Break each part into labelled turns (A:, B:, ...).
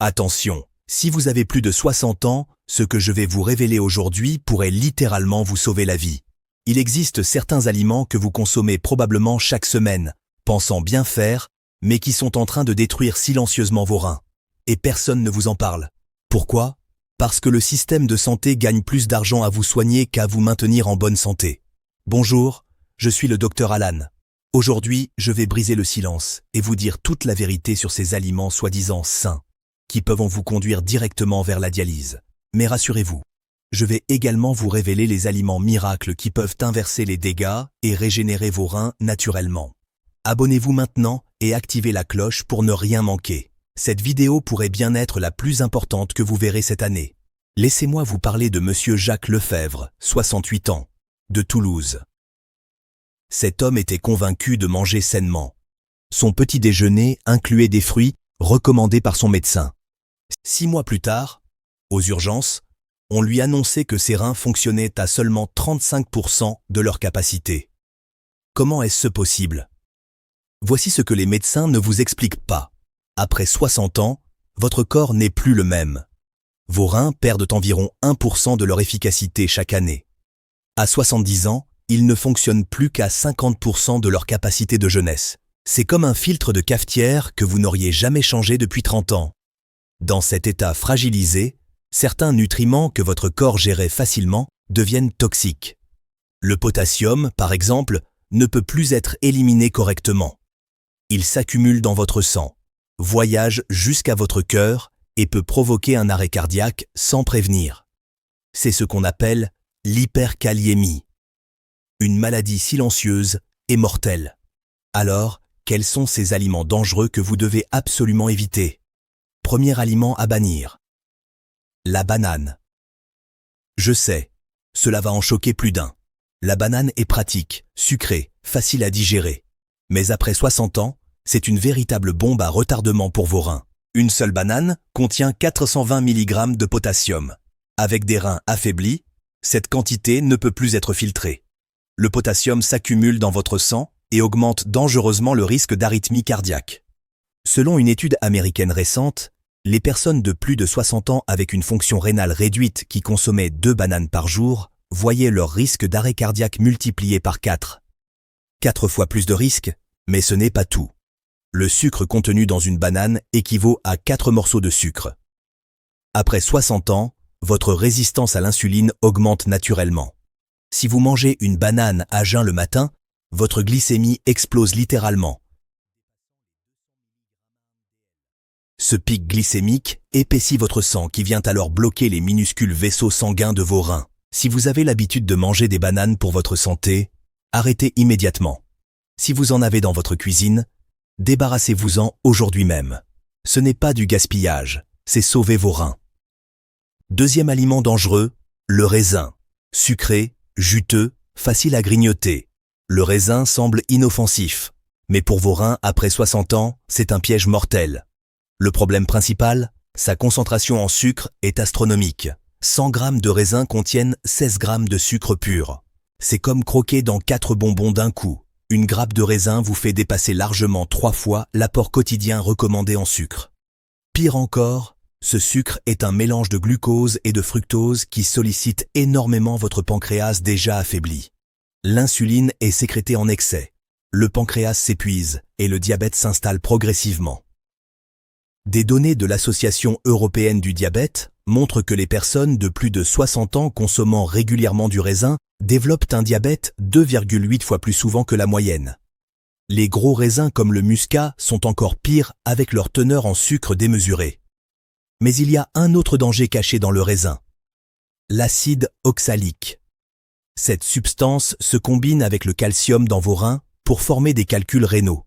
A: Attention, si vous avez plus de 60 ans, ce que je vais vous révéler aujourd'hui pourrait littéralement vous sauver la vie. Il existe certains aliments que vous consommez probablement chaque semaine, pensant bien faire, mais qui sont en train de détruire silencieusement vos reins. Et personne ne vous en parle. Pourquoi? Parce que le système de santé gagne plus d'argent à vous soigner qu'à vous maintenir en bonne santé. Bonjour, je suis le docteur Alan. Aujourd'hui, je vais briser le silence et vous dire toute la vérité sur ces aliments soi-disant sains, qui peuvent vous conduire directement vers la dialyse. Mais rassurez-vous, je vais également vous révéler les aliments miracles qui peuvent inverser les dégâts et régénérer vos reins naturellement. Abonnez-vous maintenant et activez la cloche pour ne rien manquer. Cette vidéo pourrait bien être la plus importante que vous verrez cette année. Laissez-moi vous parler de Monsieur Jacques Lefebvre, 68 ans, de Toulouse. Cet homme était convaincu de manger sainement. Son petit déjeuner incluait des fruits recommandés par son médecin. 6 mois plus tard, aux urgences, on lui annonçait que ses reins fonctionnaient à seulement 35% de leur capacité. Comment est-ce possible? Voici ce que les médecins ne vous expliquent pas. Après 60 ans, votre corps n'est plus le même. Vos reins perdent environ 1% de leur efficacité chaque année. À 70 ans, ils ne fonctionnent plus qu'à 50% de leur capacité de jeunesse. C'est comme un filtre de cafetière que vous n'auriez jamais changé depuis 30 ans. Dans cet état fragilisé, certains nutriments que votre corps gérait facilement deviennent toxiques. Le potassium, par exemple, ne peut plus être éliminé correctement. Il s'accumule dans votre sang, voyage jusqu'à votre cœur et peut provoquer un arrêt cardiaque sans prévenir. C'est ce qu'on appelle l'hyperkaliémie, une maladie silencieuse et mortelle. Alors, quels sont ces aliments dangereux que vous devez absolument éviter? Premier aliment à bannir. La banane. Je sais, cela va en choquer plus d'un. La banane est pratique, sucrée, facile à digérer. Mais après 60 ans, c'est une véritable bombe à retardement pour vos reins. Une seule banane contient 420 mg de potassium. Avec des reins affaiblis, cette quantité ne peut plus être filtrée. Le potassium s'accumule dans votre sang et augmente dangereusement le risque d'arythmie cardiaque. Selon une étude américaine récente, les personnes de plus de 60 ans avec une fonction rénale réduite qui consommaient 2 bananes par jour voyaient leur risque d'arrêt cardiaque multiplié par 4. 4 fois plus de risque, mais ce n'est pas tout. Le sucre contenu dans une banane équivaut à 4 morceaux de sucre. Après 60 ans, votre résistance à l'insuline augmente naturellement. Si vous mangez une banane à jeun le matin, votre glycémie explose littéralement. Ce pic glycémique épaissit votre sang qui vient alors bloquer les minuscules vaisseaux sanguins de vos reins. Si vous avez l'habitude de manger des bananes pour votre santé, arrêtez immédiatement. Si vous en avez dans votre cuisine, débarrassez-vous-en aujourd'hui même. Ce n'est pas du gaspillage, c'est sauver vos reins. Deuxième aliment dangereux, le raisin. Sucré, juteux, facile à grignoter. Le raisin semble inoffensif, mais pour vos reins après 60 ans, c'est un piège mortel. Le problème principal, sa concentration en sucre est astronomique. 100 g de raisin contiennent 16 g de sucre pur. C'est comme croquer dans 4 bonbons d'un coup. Une grappe de raisin vous fait dépasser largement 3 fois l'apport quotidien recommandé en sucre. Pire encore, ce sucre est un mélange de glucose et de fructose qui sollicite énormément votre pancréas déjà affaibli. L'insuline est sécrétée en excès. Le pancréas s'épuise et le diabète s'installe progressivement. Des données de l'Association européenne du diabète montrent que les personnes de plus de 60 ans consommant régulièrement du raisin développent un diabète 2,8 fois plus souvent que la moyenne. Les gros raisins comme le muscat sont encore pires avec leur teneur en sucre démesuré. Mais il y a un autre danger caché dans le raisin. L'acide oxalique. Cette substance se combine avec le calcium dans vos reins pour former des calculs rénaux.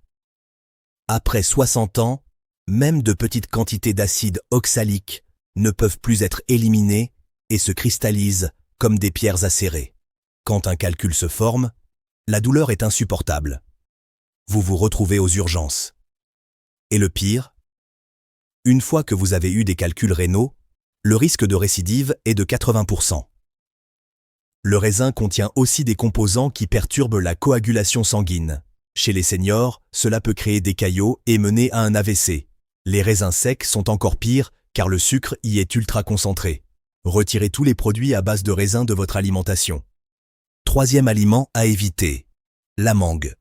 A: Après 60 ans, même de petites quantités d'acide oxalique ne peuvent plus être éliminées et se cristallisent comme des pierres acérées. Quand un calcul se forme, la douleur est insupportable. Vous vous retrouvez aux urgences. Et le pire, une fois que vous avez eu des calculs rénaux, le risque de récidive est de 80%. Le raisin contient aussi des composants qui perturbent la coagulation sanguine. Chez les seniors, cela peut créer des caillots et mener à un AVC. Les raisins secs sont encore pires car le sucre y est ultra concentré. Retirez tous les produits à base de raisin de votre alimentation. Troisième aliment à éviter, la mangue.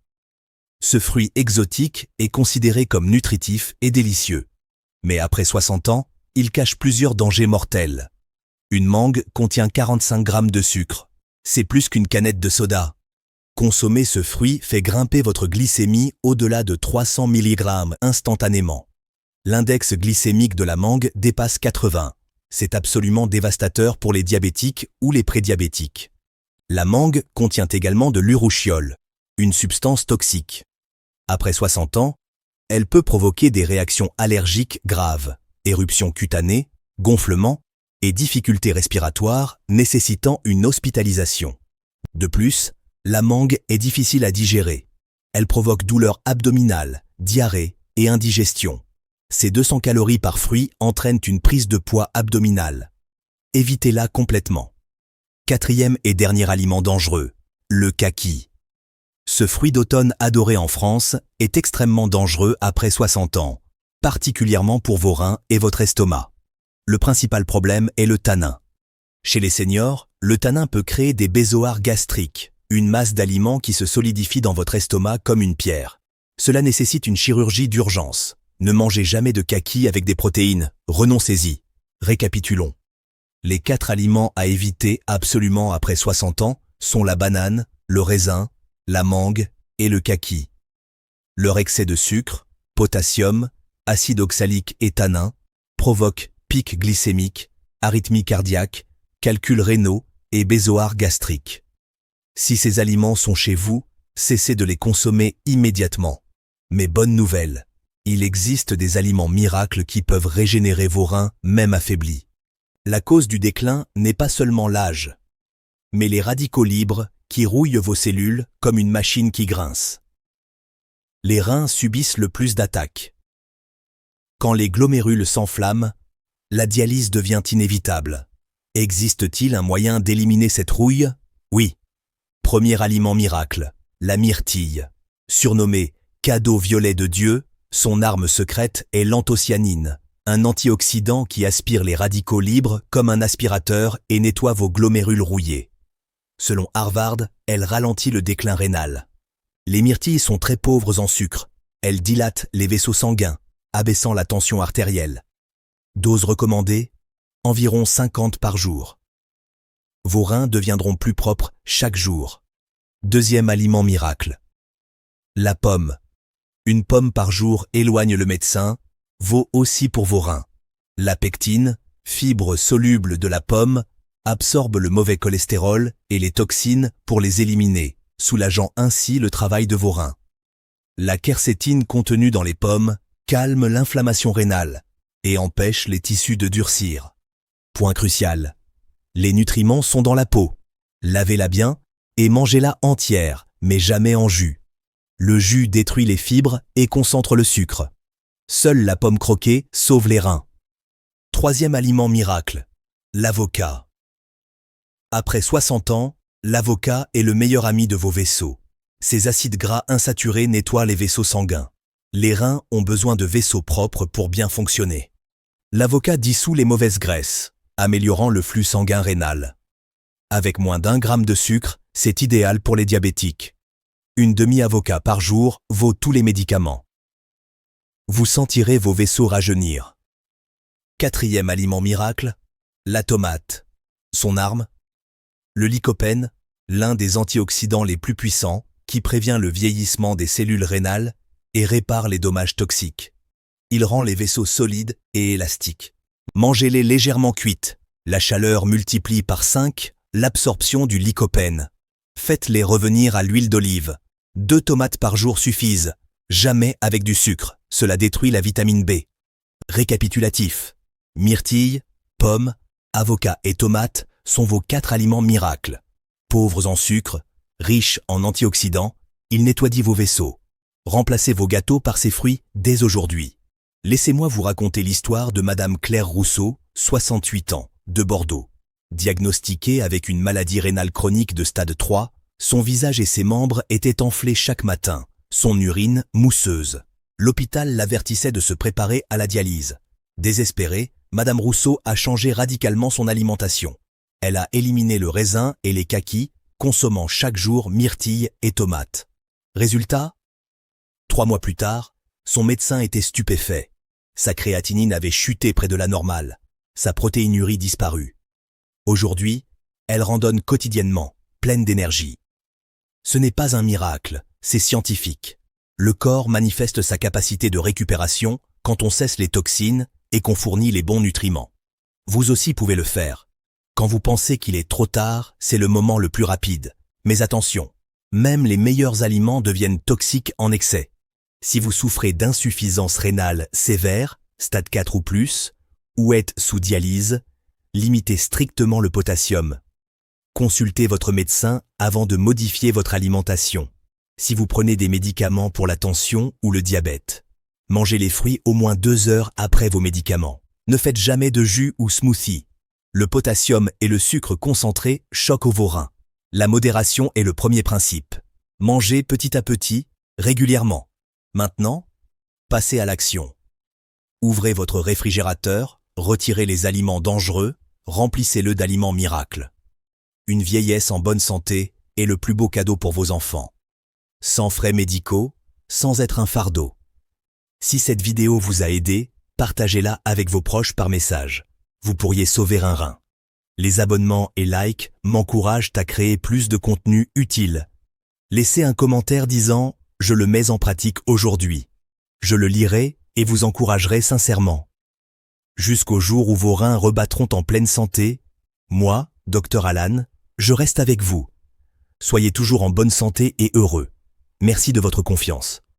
A: Ce fruit exotique est considéré comme nutritif et délicieux. Mais après 60 ans, il cache plusieurs dangers mortels. Une mangue contient 45 grammes de sucre. C'est plus qu'une canette de soda. Consommer ce fruit fait grimper votre glycémie au-delà de 300 mg instantanément. L'index glycémique de la mangue dépasse 80. C'est absolument dévastateur pour les diabétiques ou les prédiabétiques. La mangue contient également de l'urushiol, une substance toxique. Après 60 ans, elle peut provoquer des réactions allergiques graves, éruptions cutanées, gonflements et difficultés respiratoires nécessitant une hospitalisation. De plus, la mangue est difficile à digérer. Elle provoque douleurs abdominales, diarrhée et indigestion. Ces 200 calories par fruit entraînent une prise de poids abdominale. Évitez-la complètement. Quatrième et dernier aliment dangereux, le kaki. Ce fruit d'automne adoré en France est extrêmement dangereux après 60 ans, particulièrement pour vos reins et votre estomac. Le principal problème est le tanin. Chez les seniors, le tanin peut créer des bézoars gastriques, une masse d'aliments qui se solidifie dans votre estomac comme une pierre. Cela nécessite une chirurgie d'urgence. Ne mangez jamais de kaki avec des protéines, renoncez-y. Récapitulons. Les 4 aliments à éviter absolument après 60 ans sont la banane, le raisin, la mangue et le kaki. Leur excès de sucre, potassium, acide oxalique et tanin provoque pic glycémique, arythmie cardiaque, calculs rénaux et bézoars gastriques. Si ces aliments sont chez vous, cessez de les consommer immédiatement. Mais bonne nouvelle, il existe des aliments miracles qui peuvent régénérer vos reins, même affaiblis. La cause du déclin n'est pas seulement l'âge, mais les radicaux libres qui rouillent vos cellules comme une machine qui grince. Les reins subissent le plus d'attaques. Quand les glomérules s'enflamment, la dialyse devient inévitable. Existe-t-il un moyen d'éliminer cette rouille? Oui. Premier aliment miracle, la myrtille. Surnommée cadeau violet de Dieu, son arme secrète est l'anthocyanine, un antioxydant qui aspire les radicaux libres comme un aspirateur et nettoie vos glomérules rouillés. Selon Harvard, elle ralentit le déclin rénal. Les myrtilles sont très pauvres en sucre. Elles dilatent les vaisseaux sanguins, abaissant la tension artérielle. Dose recommandée, environ 50 par jour. Vos reins deviendront plus propres chaque jour. Deuxième aliment miracle. La pomme. Une pomme par jour éloigne le médecin, vaut aussi pour vos reins. La pectine, fibre soluble de la pomme, absorbe le mauvais cholestérol et les toxines pour les éliminer, soulageant ainsi le travail de vos reins. La quercétine contenue dans les pommes calme l'inflammation rénale et empêche les tissus de durcir. Point crucial. Les nutriments sont dans la peau. Lavez-la bien et mangez-la entière, mais jamais en jus. Le jus détruit les fibres et concentre le sucre. Seule la pomme croquée sauve les reins. Troisième aliment miracle, l'avocat. Après 60 ans, l'avocat est le meilleur ami de vos vaisseaux. Ces acides gras insaturés nettoient les vaisseaux sanguins. Les reins ont besoin de vaisseaux propres pour bien fonctionner. L'avocat dissout les mauvaises graisses, améliorant le flux sanguin rénal. Avec moins d'1 gramme de sucre, c'est idéal pour les diabétiques. Une demi-avocat par jour vaut tous les médicaments. Vous sentirez vos vaisseaux rajeunir. Quatrième aliment miracle, la tomate. Son arme? Le lycopène, l'un des antioxydants les plus puissants, qui prévient le vieillissement des cellules rénales et répare les dommages toxiques. Il rend les vaisseaux solides et élastiques. Mangez-les légèrement cuites. La chaleur multiplie par 5 l'absorption du lycopène. Faites-les revenir à l'huile d'olive. 2 tomates par jour suffisent. Jamais avec du sucre. Cela détruit la vitamine B. Récapitulatif. Myrtille, pommes, avocat et tomates sont vos 4 aliments miracles. Pauvres en sucre, riches en antioxydants, ils nettoient vos vaisseaux. Remplacez vos gâteaux par ces fruits dès aujourd'hui. Laissez-moi vous raconter l'histoire de Madame Claire Rousseau, 68 ans, de Bordeaux. Diagnostiquée avec une maladie rénale chronique de stade 3, son visage et ses membres étaient enflés chaque matin, son urine mousseuse. L'hôpital l'avertissait de se préparer à la dialyse. Désespérée, Madame Rousseau a changé radicalement son alimentation. Elle a éliminé le raisin et les kakis, consommant chaque jour myrtilles et tomates. Résultat? 3 mois plus tard, son médecin était stupéfait. Sa créatinine avait chuté près de la normale. Sa protéinurie disparue. Aujourd'hui, elle randonne quotidiennement, pleine d'énergie. Ce n'est pas un miracle, c'est scientifique. Le corps manifeste sa capacité de récupération quand on cesse les toxines et qu'on fournit les bons nutriments. Vous aussi pouvez le faire. Quand vous pensez qu'il est trop tard, c'est le moment le plus rapide. Mais attention, même les meilleurs aliments deviennent toxiques en excès. Si vous souffrez d'insuffisance rénale sévère, stade 4 ou plus, ou êtes sous dialyse, limitez strictement le potassium. Consultez votre médecin avant de modifier votre alimentation. Si vous prenez des médicaments pour la tension ou le diabète, mangez les fruits au moins 2 heures après vos médicaments. Ne faites jamais de jus ou smoothie. Le potassium et le sucre concentré choquent vos reins. La modération est le premier principe. Mangez petit à petit, régulièrement. Maintenant, passez à l'action. Ouvrez votre réfrigérateur, retirez les aliments dangereux, remplissez-le d'aliments miracles. Une vieillesse en bonne santé est le plus beau cadeau pour vos enfants. Sans frais médicaux, sans être un fardeau. Si cette vidéo vous a aidé, partagez-la avec vos proches par message. Vous pourriez sauver un rein. Les abonnements et likes m'encouragent à créer plus de contenu utile. Laissez un commentaire disant « Je le mets en pratique aujourd'hui ». Je le lirai et vous encouragerai sincèrement. Jusqu'au jour où vos reins rebattront en pleine santé, moi, Dr Alan, je reste avec vous. Soyez toujours en bonne santé et heureux. Merci de votre confiance.